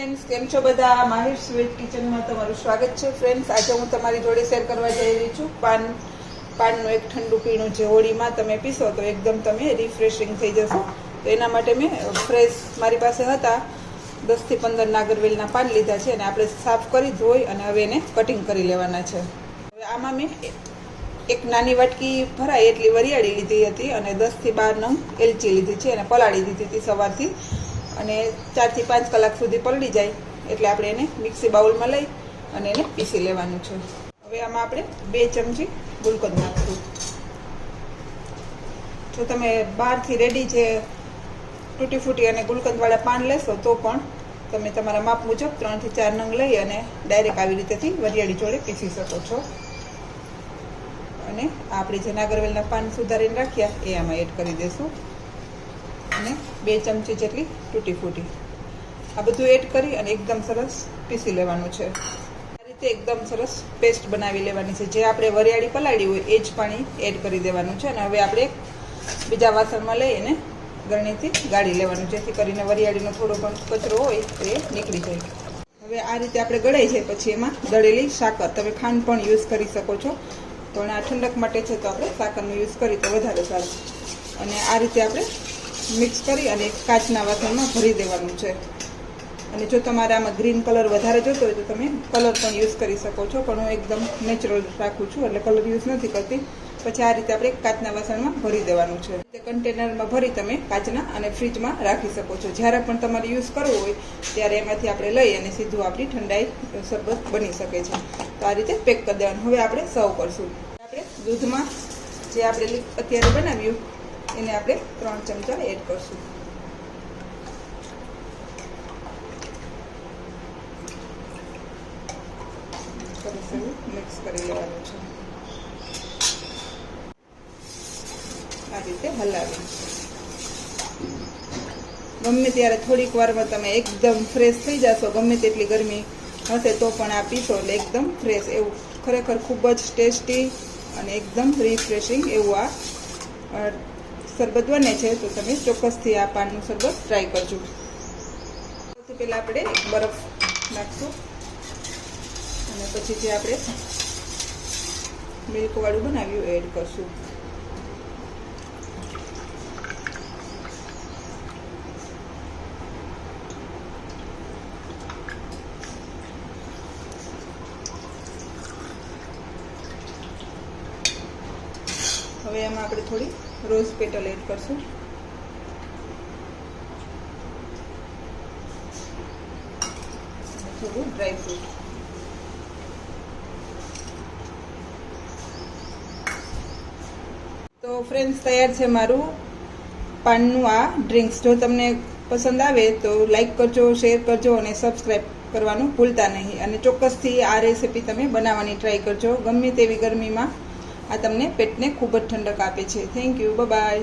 Friends, કેમ છો બધા? માહિર સ્વીટ કિચનમાં તમારું સ્વાગત છે. ફ્રેન્ડ્સ, આજે હું તમારી જોડે શેર કરવા જઈ રહી છું પાનનું એક ઠંડુ પીણું જે હોળીમાં તમે પીશો તો એકદમ તમે રિફ્રેશિંગ થઈ જશો. તો એના માટે મેં ફ્રેશ મારી પાસે હતા 10 થી 15 નાગરવેલના પાન લીધા છે અને આપણે સાફ કરી ધોઈ અને હવે એને કટિંગ કરી લેવાના છે. હવે આમાં મેં એક નાની વાટકી ભરાય એટલી વરિયાળી લીધી હતી અને 10 થી 12 નંગ એલચી લીધી છે અને પલાળી દીધી હતી સવારથી. અને 4 થી 5 કલાક સુધી પલળી જાય એટલે આપણે એને મિક્સી બાઉલમાં લઈ અને એને પીસી લેવાનું છે. હવે આમાં આપણે 2 ચમચી ગુલકંદ નાખશું. જો તમે બહારથી રેડી જે તૂટી ફૂટી અને ગુલકંદવાળા પાન લેશો તો પણ તમે તમારા માપ મુજબ 3 થી 4 નંગ લઈ અને ડાયરેક્ટ આવી રીતેથી વરિયાળી જોડે પીસી શકો છો. અને આપણે જે નાગરવેલના પાન સુધારીને રાખ્યા એ આમાં એડ કરી દઈશું અને 2 ચમચી જેટલી તૂટી ફૂટી આ બધું એડ કરી અને એકદમ સરસ પીસી લેવાનું છે. આ રીતે એકદમ સરસ પેસ્ટ બનાવી લેવાની છે. જે આપણે વરિયાળી પલાળી હોય એ જ પાણી એડ કરી દેવાનું છે અને હવે આપણે બીજા વાસણમાં લઈ અને ગરણીથી ગાળી લેવાનું, જેથી કરીને વરિયાળીનો થોડો પણ કચરો હોય તો એ નીકળી જાય. હવે આ રીતે આપણે ગળાઈ જાય પછી એમાં દળેલી સાકર, તમે ખાંડ પણ યુઝ કરી શકો છો, પણ આ ઠંડક માટે છે તો આપણે સાકરનો યુઝ કરી તો વધારે સારું. અને આ રીતે આપણે મિક્સ કરી અને એક કાચના વાસણમાં ભરી દેવાનું છે. અને જો તમારે આમાં ગ્રીન કલર વધારે જોતો હોય તો તમે કલર પણ યુઝ કરી શકો છો, પણ હું એકદમ નેચરલ રાખું છું એટલે કલર યુઝ નથી કરતી. પછી આ રીતે આપણે કાચના વાસણમાં ભરી દેવાનું છે. તે કન્ટેનરમાં ભરી તમે કાચના અને ફ્રીજમાં રાખી શકો છો. જ્યારે પણ તમારે યુઝ કરવો હોય ત્યારે એમાંથી આપણે લઈ અને સીધું આપણી ઠંડાઈ શરબત બની શકે છે. તો આ રીતે પેક કરી દેવાનું. હવે આપણે સર્વ કરશું. આપણે દૂધમાં જે આપણે અત્યારે બનાવ્યું એને આપણે 3 ચમચા એડ કરશું. સરસ એવું મિક્સ કરી લેવાનું છે. આ રીતે હલાવી ગમે ત્યારે થોડીક વારમાં તમે એકદમ ફ્રેશ થઈ જશો. ગમે તેટલી ગરમી હશે તો પણ આ પીશો એટલે એકદમ ફ્રેશ એવું ખરેખર ખૂબ જ ટેસ્ટી અને એકદમ રિફ્રેશિંગ એવું આ શરબત બને છે. તો તમે ચોક્કસથી આ પાનનું શરબત ટ્રાય કરજો. સૌથી પહેલાં આપણે બરફ નાખશું અને પછી જે આપણે મિલ્કવાળું બનાવ્યું એડ કરશું. હવે એમાં આપણે થોડી રોઝ પેટલ એડ કરશું. થોડું ડ્રાય ફ્રૂટ. તો ફ્રેન્ડ્સ, તૈયાર છે મારું પાનનું આ ડ્રિંક્સ. જો તમને પસંદ આવે તો લાઈક કરજો, શેર કરજો અને સબસ્ક્રાઈબ કરવાનું ભૂલતા નહીં. અને ચોક્કસથી આ રેસીપી તમે બનાવવાની ટ્રાય કરજો. ગમે તેવી ગરમીમાં આ તમને પેટને ખૂબ જ ઠંડક આપે છે. Thank you. બાય.